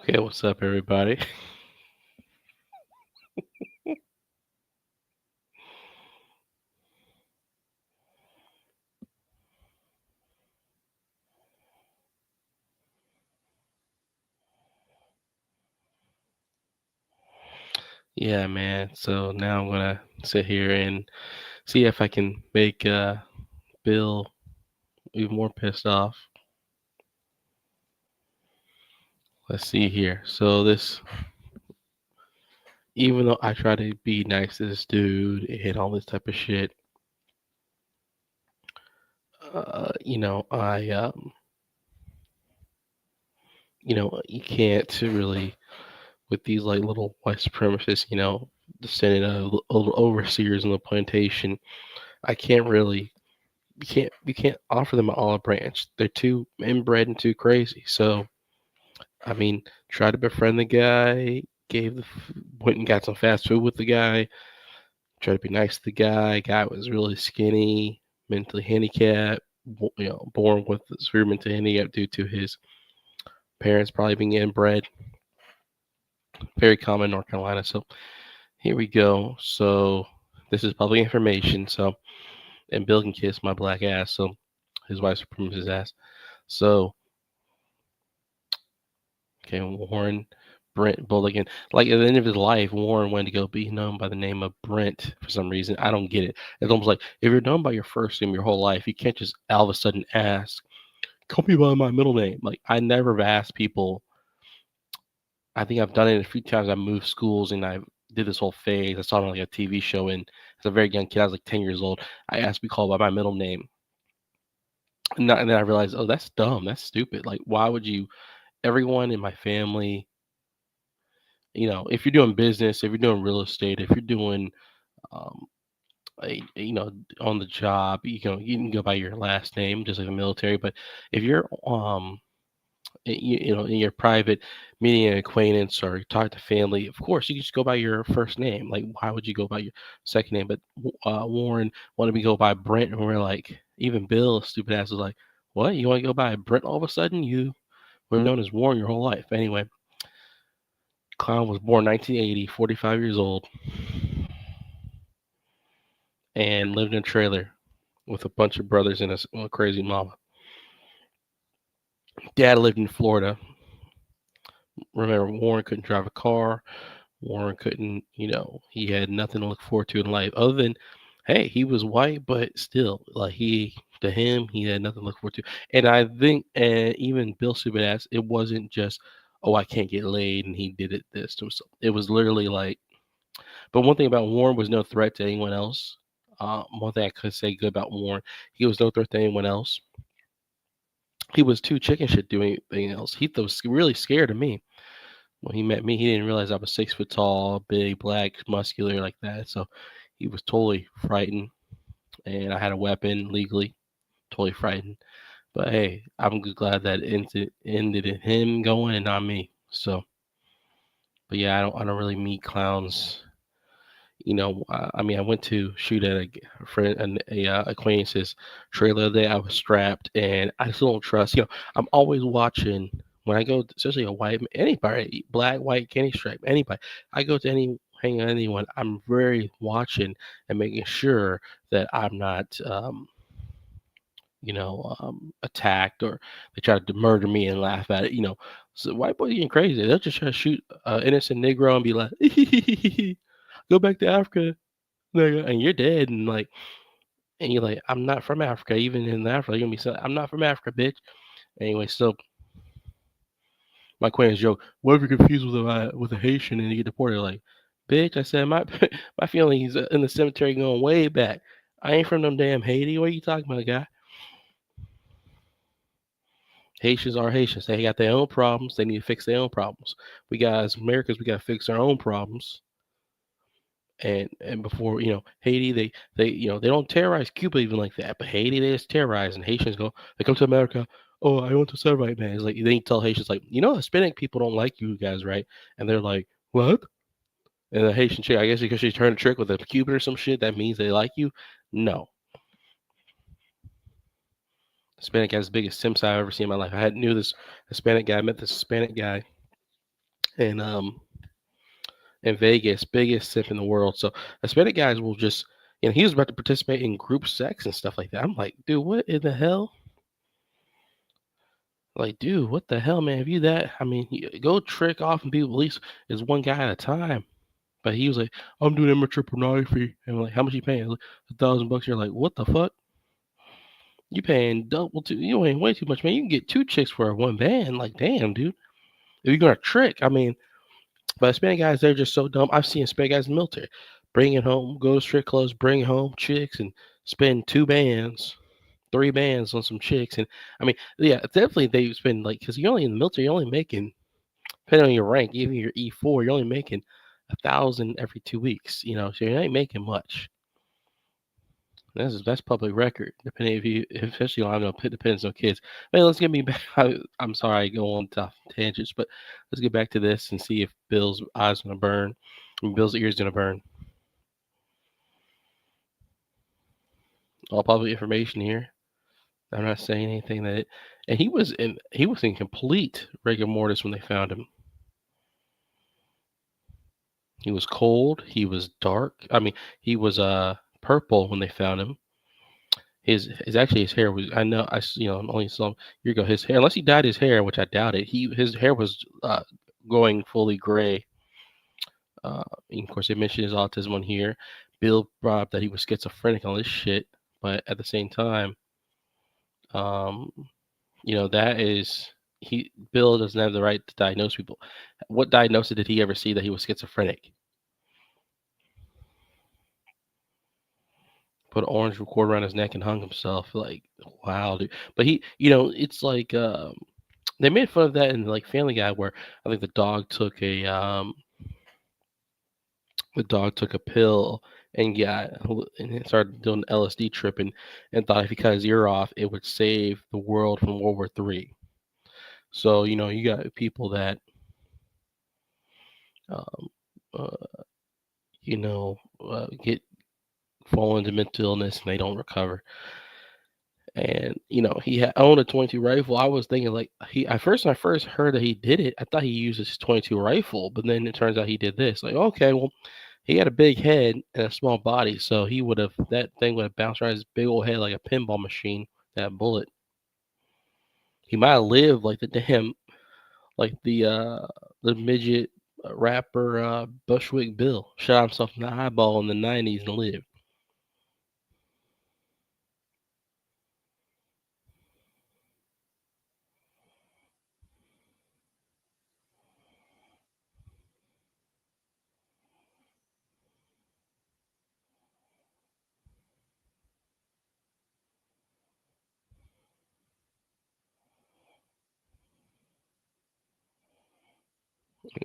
Okay, what's up, everybody? Yeah, man. So now I'm gonna sit here and see if I can make Bill even more pissed off. Let's see here. So even though I try to be nice to this dude and all this type of shit, you can't really with these like little white supremacists, descendant of overseers on the plantation. I can't really you can't offer them an olive branch. They're too inbred and too crazy. So I mean, tried to befriend the guy, went and got some fast food with the guy, tried to be nice to the guy. Guy was really skinny, mentally handicapped, born with severe mental handicap due to his parents probably being inbred. Very common in North Carolina. So here we go. So this is public information. So and Bill can kiss my black ass. So his wife supremacy his ass. So okay, Warren Brent Bulligan. Like at the end of his life, Warren wanted to go be known by the name of Brent for some reason. I don't get it. It's almost like if you're known by your first name your whole life, you can't just all of a sudden ask, call me by my middle name. Like I never have asked people. I think I've done it a few times. I moved schools and I did this whole phase. I saw it on like a TV show and as a very young kid, I was like 10 years old. I asked to be called by my middle name. And then I realized, oh, that's dumb. That's stupid. Like, why would you? Everyone in my family, if you're doing business, if you're doing real estate, if you're doing, um, on the job, you can go by your last name, just like the military. But if you're, in your private meeting an acquaintance or you talk to family, of course you can just go by your first name. Like, why would you go by your second name? But Warren wanted me to go by Brent, and we're like, even Bill, stupid ass, was like, what? You want to go by Brent all of a sudden? You were known as Warren your whole life. Anyway, Clown was born 1980, 45 years old, and lived in a trailer with a bunch of brothers and a crazy mama. Dad lived in Florida. Remember, Warren couldn't drive a car. Warren couldn't, he had nothing to look forward to in life other than, hey, he was white, but still, like to him, he had nothing to look forward to. And I think, even Bill Subin it wasn't just, oh, I can't get laid, and he did this to himself. It was literally like, but one thing about Warren was no threat to anyone else. One thing I could say good about Warren, he was no threat to anyone else. He was too chicken shit doing anything else. He was really scared of me. When he met me, he didn't realize I was 6 foot tall, big, black, muscular like that. So he was totally frightened, and I had a weapon legally. Totally frightened. But hey, I'm glad that ended in him going and not me. So, but yeah, I don't really meet clowns. I mean, I went to shoot at a friend, acquaintance's trailer the other day. I was strapped, and I still don't trust. I'm always watching when I go, especially a white anybody, black, white, candy stripe, anybody. I go to any hang on anyone. I'm very watching and making sure that I'm not, attacked or they try to murder me and laugh at it. So white boys getting crazy. They'll just try to shoot an innocent Negro and be like, "Go back to Africa." Nigga, and you're dead, and like, and you're like, I'm not from Africa. Even in Africa, you're gonna be saying, I'm not from Africa, bitch. Anyway, so my acquaintance joke, what if you're confused with a Haitian and you get deported? Like, bitch, I said my my feelings in the cemetery going way back. I ain't from them damn Haiti. What are you talking about, guy? Haitians are Haitians. They got their own problems. They need to fix their own problems. We got as Americans, we got to fix our own problems. And before Haiti, they don't terrorize Cuba even like that, but Haiti they just terrorize, and Haitians go, they come to America, oh, I want to serve right, man. It's like they tell Haitians like, Hispanic people don't like you guys, right? And they're like, what? And the Haitian chick, I guess because she turned a trick with a Cuban or some shit, that means they like you. No, Hispanic guy's the biggest simps I've ever seen in my life. I had knew this Hispanic guy, met this Hispanic guy and in Vegas, biggest simp in the world. So Hispanic guys will just, he was about to participate in group sex and stuff like that. I'm like, dude, what in the hell? Like, dude, what the hell, man? If you that, I mean, go trick off and be at least is one guy at a time. But he was like, I'm doing amateur pornography. And I'm like, how much you paying? Like, $1,000. You're like, what the fuck? You paying double to you ain't way too much, man. You can get two chicks for one band. Like, damn, dude. If you're gonna trick, I mean, but Hispanic guys, they're just so dumb. I've seen Hispanic guys in the military bring it home, go to strip clubs, bring home chicks, and spend two bands, three bands on some chicks. And I mean, yeah, definitely they spend like because you're only in the military, you're only making depending on your rank, even your E4, you're only making 1,000 every 2 weeks. So you ain't making much. That's public record. Depending if you, especially on, I don't know, it depends on kids. Hey, let's get me back. I'm sorry I go on tough tangents, but let's get back to this and see if Bill's eyes gonna burn, and Bill's ears gonna burn. All public information here. I'm not saying anything and he was in complete rigor mortis when they found him. He was cold. He was dark. I mean, he was purple when they found him. His hair was, I know, only some year ago, his hair, unless he dyed his hair, which I doubt it, his hair was going fully gray. And of course, they mentioned his autism on here. Bill brought up that he was schizophrenic on this shit, but at the same time, um, that is Bill doesn't have the right to diagnose people. What diagnosis did he ever see that he was schizophrenic? Put an orange cord around his neck and hung himself. Like, wow, dude. But it's like they made fun of that in like Family Guy, where I think the dog took a pill and it started doing LSD tripping and thought if he cut his ear off, it would save the world from World War III. So you got people that um, uh, get fall into mental illness and they don't recover. And he had owned a 22 rifle. I was thinking like when I first heard that he did it, I thought he used his 22 rifle, but then it turns out he did this. Like, okay, well, he had a big head and a small body, so that thing would have bounced around his big old head like a pinball machine. That bullet, he might have lived like the midget rapper Bushwick Bill shot himself in the eyeball in the '90s and lived.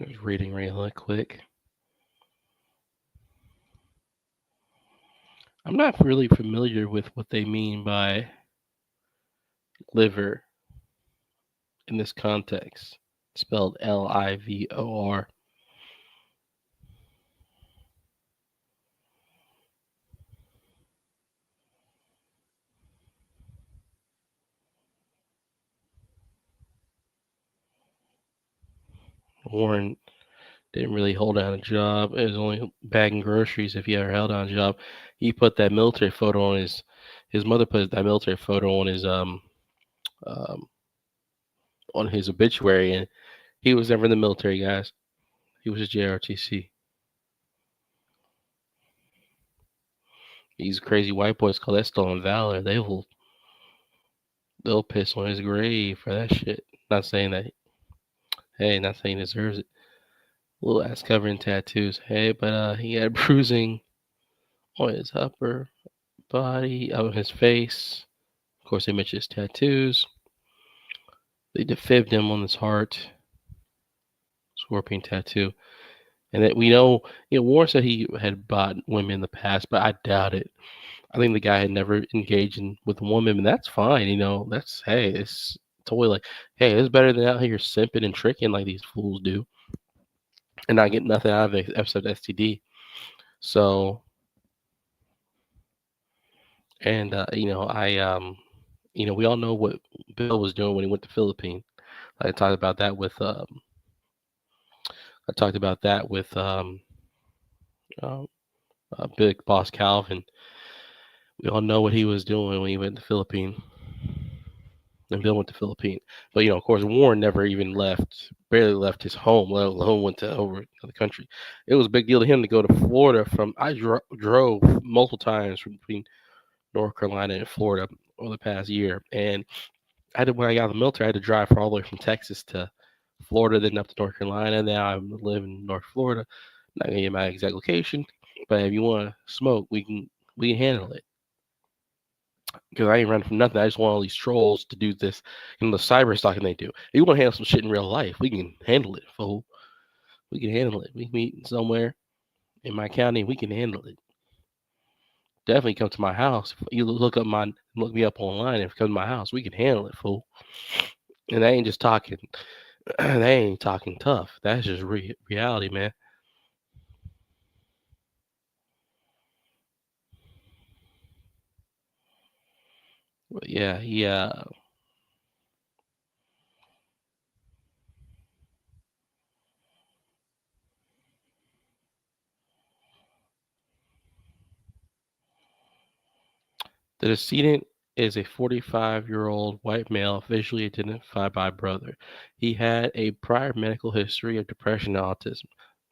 I was reading really quick. I'm not really familiar with what they mean by liver in this context. Spelled Livor. Warren didn't really hold down a job. It was only bagging groceries if he ever held down a job. He put that military photo on his mother put that military photo um on his obituary, and he was never in the military, guys. He was a JRTC. These crazy white boys call that stolen valor. They'll piss on his grave for that shit. Not saying that. Hey, not saying he deserves it. Little ass covered in tattoos. Hey, but he had bruising on his upper body, on his face. Of course, they mentioned his tattoos. They defibbed him on his heart, scorpion tattoo. And that we know, Warren said he had bought women in the past, but I doubt it. I think the guy had never engaged with a woman, and that's fine. Hey, it's totally like, hey, it's better than out here simping and tricking like these fools do, and not getting nothing out of it except STD. So, and we all know what Bill was doing when he went to Philippines. I talked about that with I talked about that with uh, Big Boss Calvin. We all know what he was doing when he went to the Philippines. And Bill went to Philippines. But of course, Warren never even left, barely left his home, let alone went to over the country. It was a big deal to him to go to Florida. I drove multiple times from between North Carolina and Florida over the past year, and when I got out of the military, I had to drive all the way from Texas to Florida, then up to North Carolina. Now I live in North Florida. Not gonna get my exact location, but if you want to smoke, we can handle it. Because I ain't running from nothing. I just want all these trolls to do this, the cyber stalking they do. If you want to handle some shit in real life, we can handle it, fool. We can handle it. We can meet somewhere in my county. We can handle it. Definitely come to my house. If you look me up online. If you come to my house, we can handle it, fool. And they ain't just talking. They ain't talking tough. That's just reality, man. But yeah, the decedent is a 45-year-old white male visually identified by brother. He had a prior medical history of depression and autism.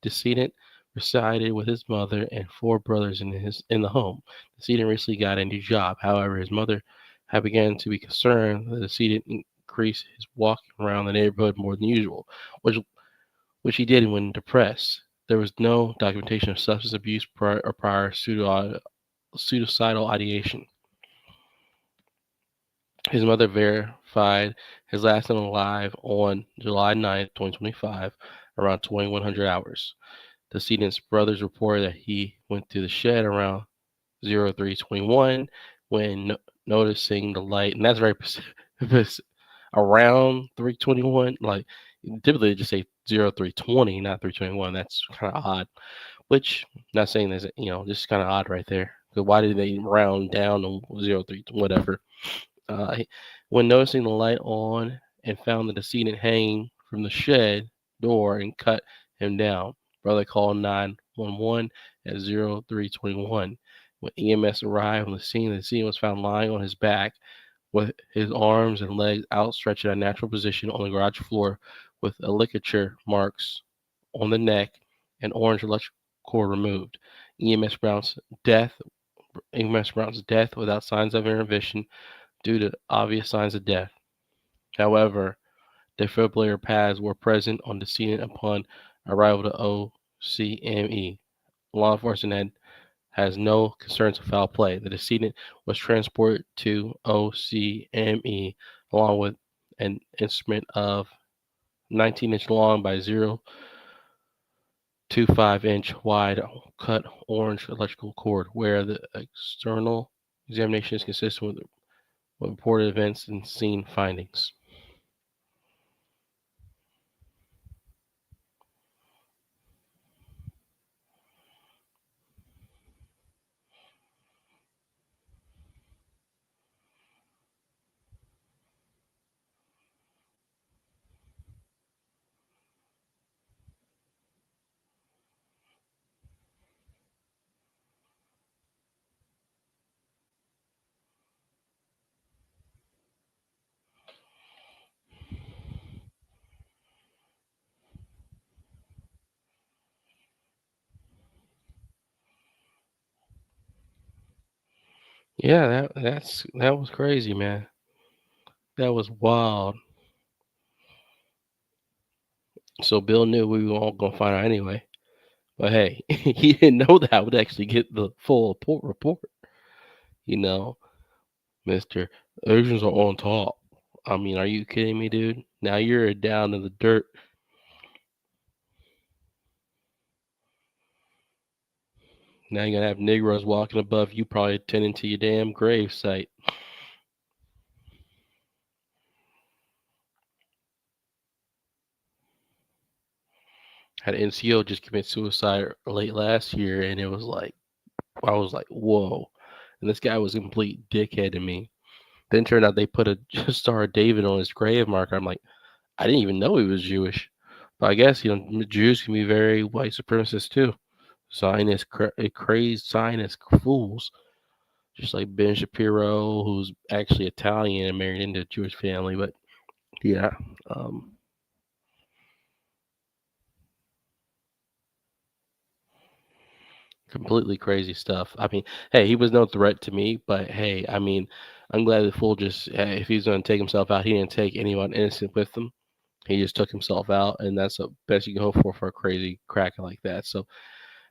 Decedent resided with his mother and four brothers in the home. Decedent recently got a new job. However, his mother had begun to be concerned that the decedent increased his walking around the neighborhood more than usual, which he did when depressed. There was no documentation of substance abuse prior suicidal ideation. His mother verified his last known alive on July 9th, 2025, around 2100 hours. The decedent's brothers reported that he went to the shed around 0321 when noticing the light, and that's very specific. Around 321, like typically they just say 0320, not 321. That's kind of odd. Which, not saying that's just kind of odd right there. Because why did they round down to 03 whatever? Uh, when noticing the light on and found the decedent hanging from the shed door and cut him down, brother called 911 at 0321. When EMS arrived on the scene, the decedent was found lying on his back with his arms and legs outstretched in a natural position on the garage floor with ligature marks on the neck and orange electrical cord removed. EMS Brown's death EMS Brown's death without signs of intervention due to obvious signs of death. However, defibrillator pads were present on the scene upon arrival to OCME. Law enforcement has no concerns of foul play. The decedent was transported to OCME along with an instrument of 19-inch long by 0.25-inch wide cut orange electrical cord, where the external examination is consistent with reported events and scene findings. Yeah, that was crazy, man. That was wild. So Bill knew we were all gonna find out anyway. But hey, he didn't know that I would actually get the full report. You know, Mister Asians are on top. I mean, are you kidding me, dude? Now you're down in the dirt. Now you're gonna have Negroes walking above you, probably tending to your damn grave site. Had an NCO just commit suicide late last year, and it was like I was like, whoa. And this guy was a complete dickhead to me. Then turned out they put a Star of David on his grave marker. I'm like, I didn't even know he was Jewish. But I guess Jews can be very white supremacist too. Zionist, crazed Zionist fools, just like Ben Shapiro, who's actually Italian and married into a Jewish family. But yeah, um, completely crazy stuff. I mean, hey, he was no threat to me, but hey, I mean, I'm glad the fool just, hey, if he's going to take himself out, he didn't take anyone innocent with him. He just took himself out, and that's the best you can hope for a crazy cracker like that. So,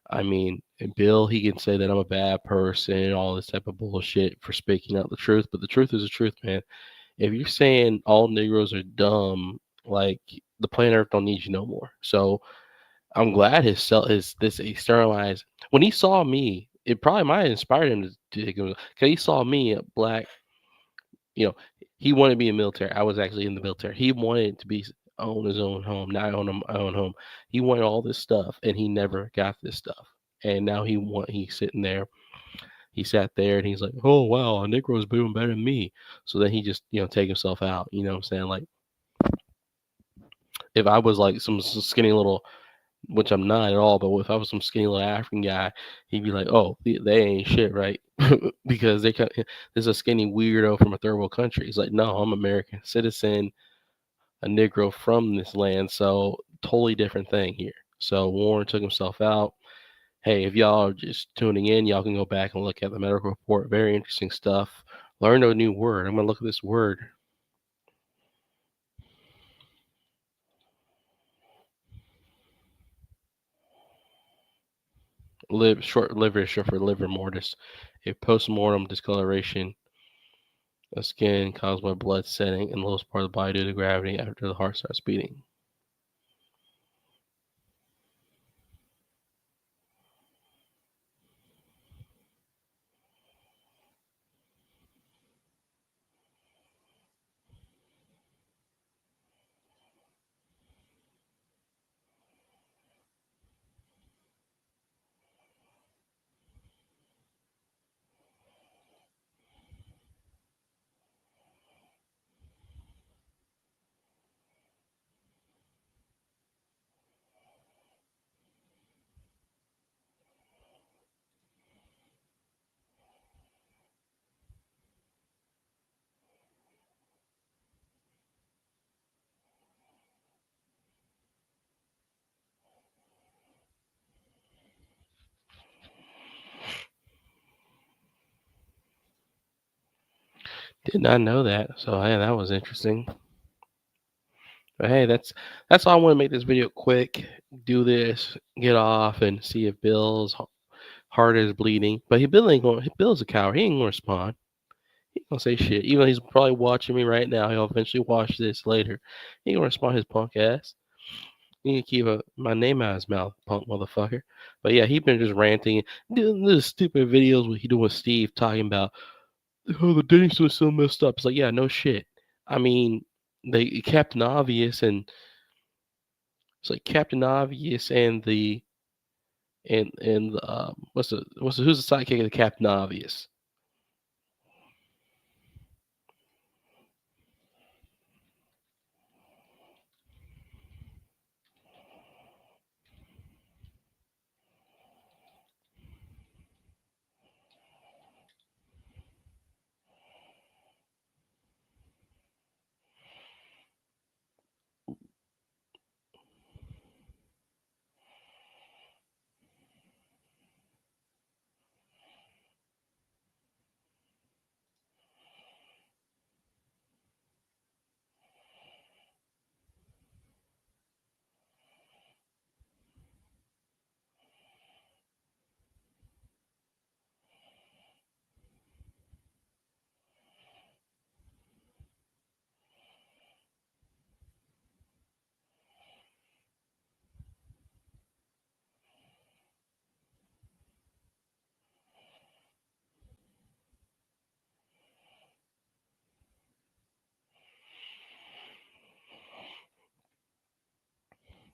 I mean, and Bill, he can say that I'm a bad person, all this type of bullshit for speaking out the truth, but the truth is the truth, man. If you're saying all Negroes are dumb, like the planet Earth don't need you no more. So I'm glad his this externalized when he saw me, it probably might have inspired him to take him because he saw me a black, you know, he wanted to be in the military. I was actually in the military. He wanted to be own his own home, not own my own home. He wanted all this stuff and he never got this stuff. And now he's sitting there. He sat there and he's like, "Oh wow, a Negro's doing better than me." So then he just take himself out. You know what I'm saying? Like if I was like some skinny little, which I'm not at all, but if I was some skinny little African guy, he'd be like, "Oh, they ain't shit, right?" Because there's a skinny weirdo from a third world country. He's like, "No, I'm American citizen, a Negro from this land, so totally different thing here." So Warren took himself out. Hey, if y'all are just tuning in, y'all can go back and look at the medical report. Very interesting stuff. Learned a new word. I'm gonna look at this word. Short liver is short for livor mortis, a post-mortem discoloration of skin caused by blood setting in the lowest part of the body due to gravity after the heart starts beating. Did not know that. So yeah, that was interesting. But hey, that's all I want to make this video quick. Do this, get off, and see if Bill's heart is bleeding. But Bill ain't going. Bill's a coward. He ain't gonna respond. He ain't gonna say shit. Even though he's probably watching me right now, he'll eventually watch this later. He ain't gonna respond his punk ass. He can keep my name out of his mouth, punk motherfucker. But yeah, he been just ranting, doing those stupid videos what he doing with Steve, talking about oh the dating system is so messed up. It's like yeah, no shit. I mean, they Captain Obvious and it's like Captain Obvious and the what's the who's the sidekick of the Captain Obvious?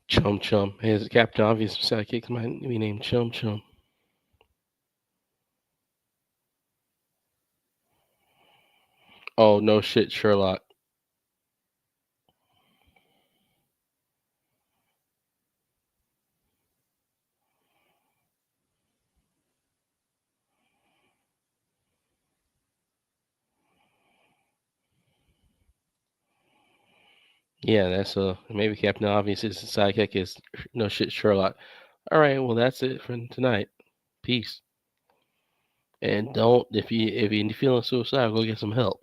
Chum Chum. His Captain Obvious sidekick might be named Chum Chum. Oh no shit, Sherlock. Yeah, that's maybe Captain Obvious's sidekick is no shit Sherlock. All right, well that's it for tonight. Peace. And don't if you feeling suicidal, go get some help.